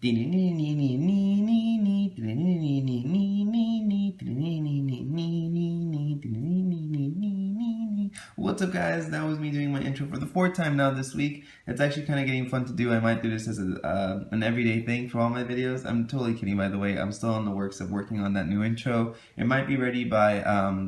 What's up, guys? That was me doing my intro for the fourth time now this week. It's actually kind of getting fun to do. I might do this as an everyday thing for all my videos. I'm totally kidding, by the way. I'm still in the works of working on that new intro. It might be ready by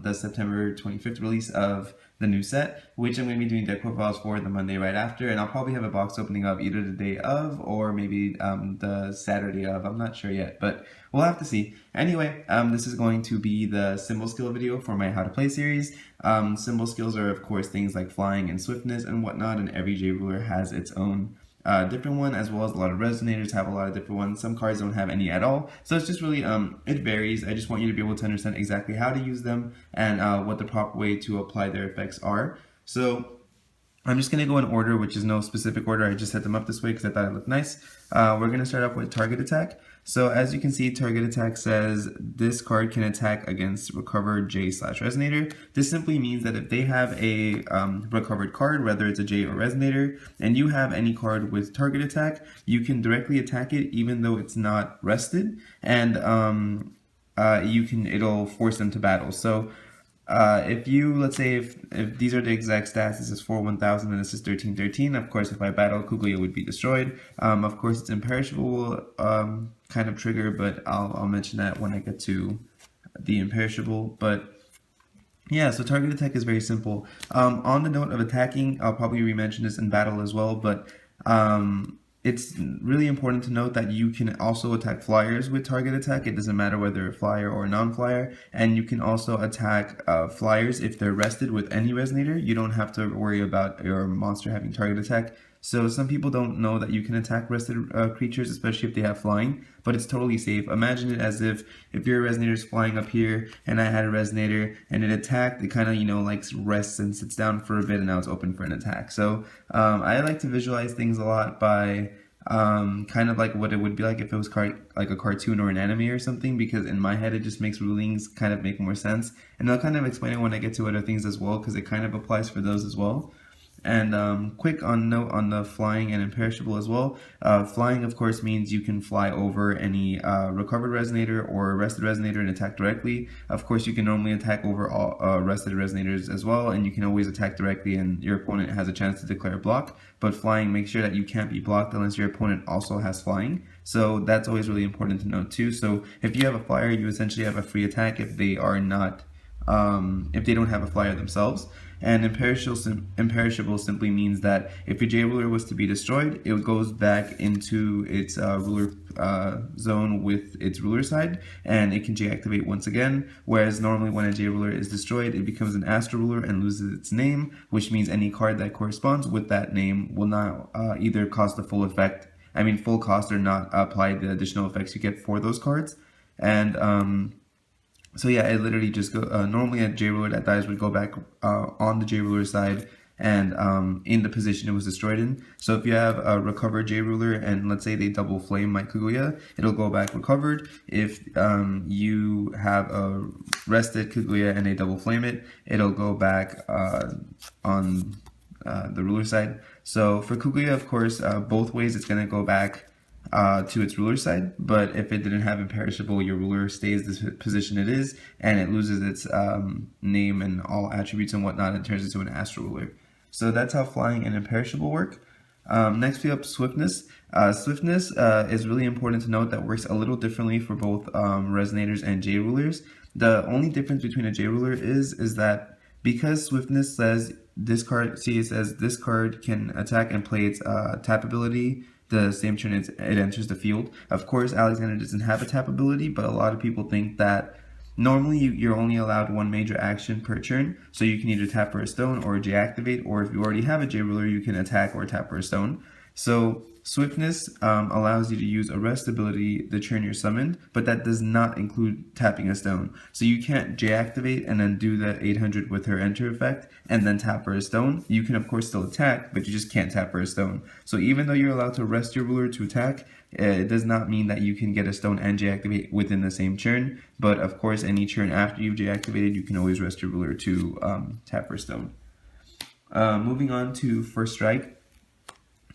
the September 25th release of the new set, which I'm going to be doing deck profiles for the Monday right after, and I'll probably have a box opening of either the day of or maybe the Saturday of. I'm not sure yet, but we'll have to see. Anyway, this is going to be the symbol skill video for my How to Play series. Symbol skills are, of course, things like flying and swiftness and whatnot, and every J ruler has its own different one, as well as a lot of resonators have a lot of different ones. Some cards don't have any at all, so it's just really it varies. I just want you to be able to understand exactly how to use them and what the proper way to apply their effects are. So I'm just going to go in order, which is no specific order. I just set them up this way because I thought it looked nice. We're going to start off with target attack. So as you can see, target attack says this card can attack against recovered J/resonator. This simply means that if they have a recovered card, whether it's a J or resonator, and you have any card with target attack, you can directly attack it even though it's not rested, and it'll force them to battle. So if you, let's say, if these are the exact stats, this is 4-1000 and this is 13-13, of course if I battle, Kuglia would be destroyed. Of course it's imperishable kind of trigger, but I'll mention that when I get to the imperishable. But yeah, so target attack is very simple. On the note of attacking, I'll probably re-mention this in battle as well, but it's really important to note that you can also attack flyers with target attack. It doesn't matter whether a flyer or a non-flyer. And you can also attack flyers if they're rested with any resonator. You don't have to worry about your monster having target attack. So some people don't know that you can attack rested creatures, especially if they have flying, but it's totally safe. Imagine it as if your resonator is flying up here and I had a resonator and it attacked, it kind of, like rests and sits down for a bit and now it's open for an attack. So I like to visualize things a lot by kind of like what it would be like if it was like a cartoon or an anime or something, because in my head it just makes rulings kind of make more sense. And I'll kind of explain it when I get to other things as well, because it kind of applies for those as well. And quick note on the flying and imperishable as well. Flying, of course, means you can fly over any recovered resonator or rested resonator and attack directly. Of course, you can normally attack over all rested resonators as well, and you can always attack directly and your opponent has a chance to declare block. But flying makes sure that you can't be blocked unless your opponent also has flying. So that's always really important to note too. So if you have a flyer, you essentially have a free attack if they are not if they don't have a flyer themselves. And imperishable simply means that if your J ruler was to be destroyed, it goes back into its ruler zone with its ruler side, and it can J activate once again. Whereas normally when a J ruler is destroyed, it becomes an Astro ruler and loses its name, which means any card that corresponds with that name will not either cost the full effect, full cost, or not apply the additional effects you get for those cards. And so yeah, it literally just go. Normally a J ruler that dies would go back on the J ruler side and in the position it was destroyed in. So if you have a recovered J ruler and let's say they double flame my Kuglia, it'll go back recovered. If you have a rested Kuglia and they double flame it, it'll go back on the ruler side. So for Kuglia, of course, both ways it's gonna go back to its ruler side, but if it didn't have imperishable, your ruler stays the position it is and it loses its name and all attributes and whatnot and turns into an Astro ruler. So that's how flying and imperishable work. Next we have swiftness. Swiftness is really important to note that works a little differently for both resonators and J rulers. The only difference between a J ruler is that because swiftness says this card, see, it says this card can attack and play its tap ability the same turn it enters the field. Of course, Alexander doesn't have a tap ability, but a lot of people think that normally you're only allowed one major action per turn, so you can either tap for a stone or J activate, or if you already have a J ruler, you can attack or tap for a stone. So swiftness allows you to use a rest ability the turn you're summoned, but that does not include tapping a stone. So you can't J activate and then do the 800 with her enter effect and then tap for a stone. You can of course still attack, but you just can't tap for a stone. So even though you're allowed to rest your ruler to attack, it does not mean that you can get a stone and J activate within the same turn. But of course, any turn after you've J activated, you can always rest your ruler to tap for a stone. Moving on to first strike.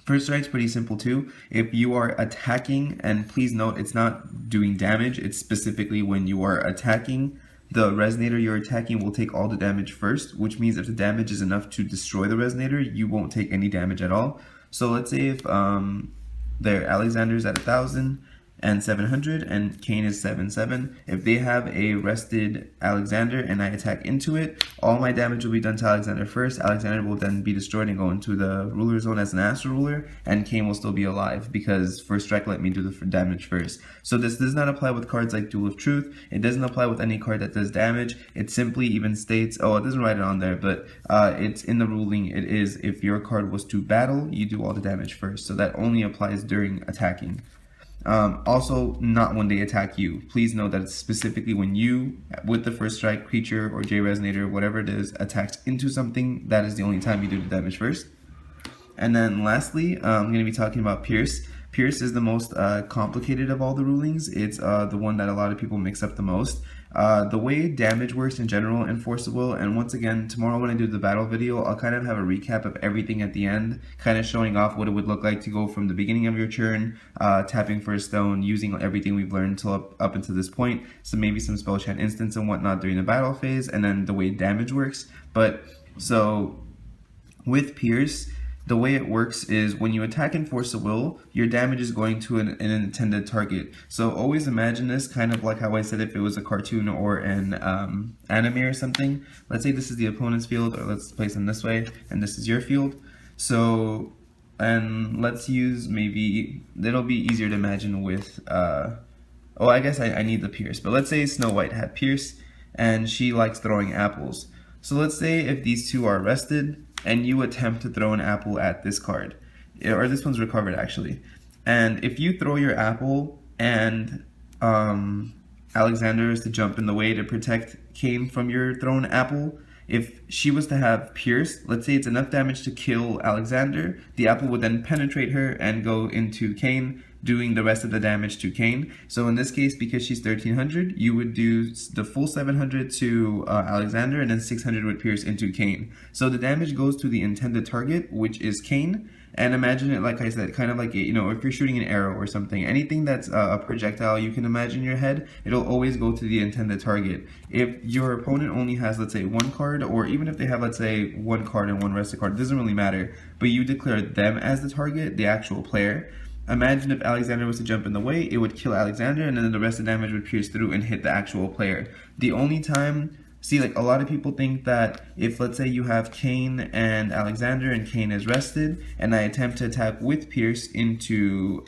First strike's pretty simple too. If you are attacking, and please note it's not doing damage, it's specifically when you are attacking, the resonator you're attacking will take all the damage first, which means if the damage is enough to destroy the resonator, you won't take any damage at all. So let's say if their Alexander's at 1,000 and 700 and Kane is 7-7. If they have a rested Alexander and I attack into it, all my damage will be done to Alexander first. Alexander will then be destroyed and go into the ruler zone as an astral ruler, and Kane will still be alive because first strike let me do the damage first. So this does not apply with cards like Duel of Truth. It doesn't apply with any card that does damage. It simply even states, oh, it doesn't write it on there, but it's in the ruling. It is if your card was to battle, you do all the damage first. So that only applies during attacking. Also, not when they attack you. Please note that it's specifically when you, with the first strike, creature or J Resonator, whatever it is, attacks into something, that is the only time you do the damage first. And then lastly, I'm going to be talking about Pierce. Pierce is the most complicated of all the rulings. It's the one that a lot of people mix up the most. The way damage works in general in Force of Will, and once again, tomorrow when I do the battle video, I'll kind of have a recap of everything at the end, kind of showing off what it would look like to go from the beginning of your turn, tapping for a stone, using everything we've learned till up until this point, so maybe some spell chant instance and whatnot during the battle phase, and then the way damage works. But, so, with Pierce, the way it works is when you attack in Force of Will, your damage is going to an intended target. So always imagine this kind of like how I said if it was a cartoon or an anime or something. Let's say this is the opponent's field, or let's place them this way, and this is your field. So, and let's use maybe, it'll be easier to imagine with, oh, I guess I need the Pierce. But let's say Snow White had Pierce, and she likes throwing apples. So let's say if these two are rested, and you attempt to throw an apple at this card, or this one's recovered actually, and if you throw your apple and Alexander is to jump in the way to protect Kane from your thrown apple, if she was to have Pierce, let's say it's enough damage to kill Alexander, the apple would then penetrate her and go into Kane, doing the rest of the damage to Kane. So in this case, because she's 1300, you would do the full 700 to Alexander, and then 600 with Pierce into Kane. So the damage goes to the intended target, which is Kane. And imagine it, like I said, kind of like, you know, if you're shooting an arrow or something, anything that's a projectile you can imagine in your head, it'll always go to the intended target. If your opponent only has, let's say, one card, or even if they have, let's say, one card and one rested card, it doesn't really matter, but you declare them as the target, the actual player. Imagine if Alexander was to jump in the way, it would kill Alexander, and then the rest of the damage would pierce through and hit the actual player. The only time, see, like a lot of people think that if, let's say, you have Kane and Alexander and Kane is rested, and I attempt to attack with Pierce into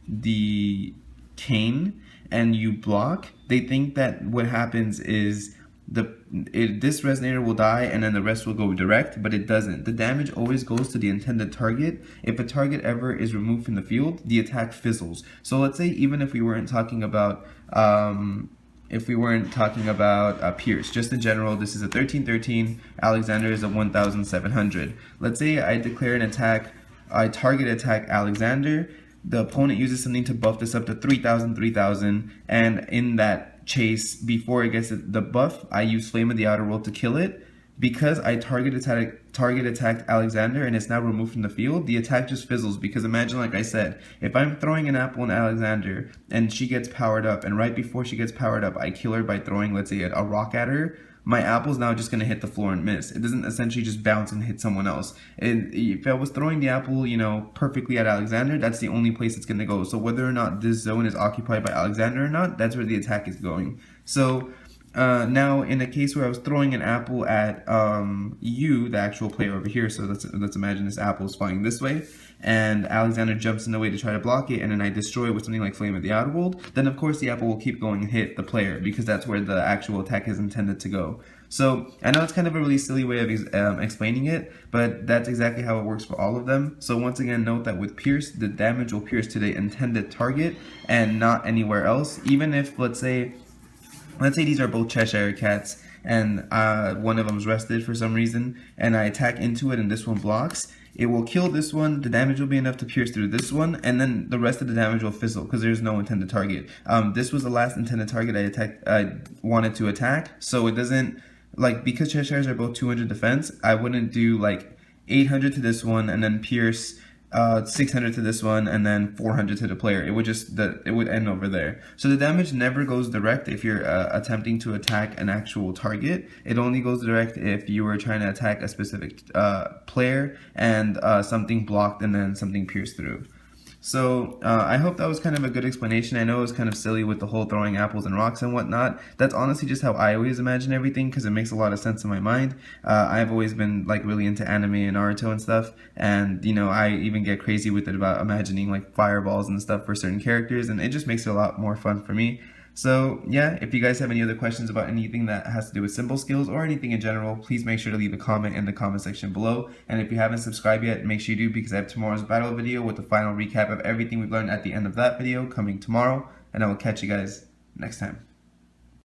the Kane, and you block, they think that what happens is this resonator will die and then the rest will go direct, but it doesn't. The damage always goes to the intended target. If a target ever is removed from the field, the attack fizzles. So let's say even if we weren't talking about Pierce, just in general, this is a 1313, Alexander is a 1700. Let's say I declare an attack, I target attack Alexander, the opponent uses something to buff this up to 3000, and in that chase, before it gets the buff, I use Flame of the Outer World to kill it. Because I target attacked Alexander and it's now removed from the field, the attack just fizzles. Because imagine, like I said, if I'm throwing an apple on Alexander and she gets powered up, and right before she gets powered up, I kill her by throwing, let's say, a rock at her, my apple's now just going to hit the floor and miss. It doesn't essentially just bounce and hit someone else. If I was throwing the apple, you know, perfectly at Alexander, that's the only place it's going to go. So whether or not this zone is occupied by Alexander or not, that's where the attack is going. So now in a case where I was throwing an apple at you, the actual player over here, so let's imagine this apple is flying this way, and Alexander jumps in the way to try to block it, and then I destroy it with something like Flame of the Outer World, then of course the apple will keep going and hit the player, because that's where the actual attack is intended to go. So I know it's kind of a really silly way of explaining it, but that's exactly how it works for all of them. So once again, note that with Pierce, the damage will pierce to the intended target and not anywhere else. Even if, let's say these are both Cheshire Cats, and one of them is rested for some reason, and I attack into it and this one blocks, it will kill this one, the damage will be enough to pierce through this one, and then the rest of the damage will fizzle because there's no intended target. This was the last intended target I wanted to attack, so it doesn't, like, because Cheshires are both 200 defense, I wouldn't do like 800 to this one and then pierce 600 to this one, and then 400 to the player. It would just it would end over there. So the damage never goes direct if you're attempting to attack an actual target. It only goes direct if you were trying to attack a specific player and something blocked and then something pierced through. So I hope that was kind of a good explanation. I know it was kind of silly with the whole throwing apples and rocks and whatnot. That's honestly just how I always imagine everything, because it makes a lot of sense in my mind. I've always been like really into anime and Naruto and stuff, and you know, I even get crazy with it about imagining like fireballs and stuff for certain characters, and it just makes it a lot more fun for me. So yeah, if you guys have any other questions about anything that has to do with symbol skills or anything in general, please make sure to leave a comment in the comment section below. And if you haven't subscribed yet, make sure you do, because I have tomorrow's battle video with the final recap of everything we've learned at the end of that video coming tomorrow. And I will catch you guys next time.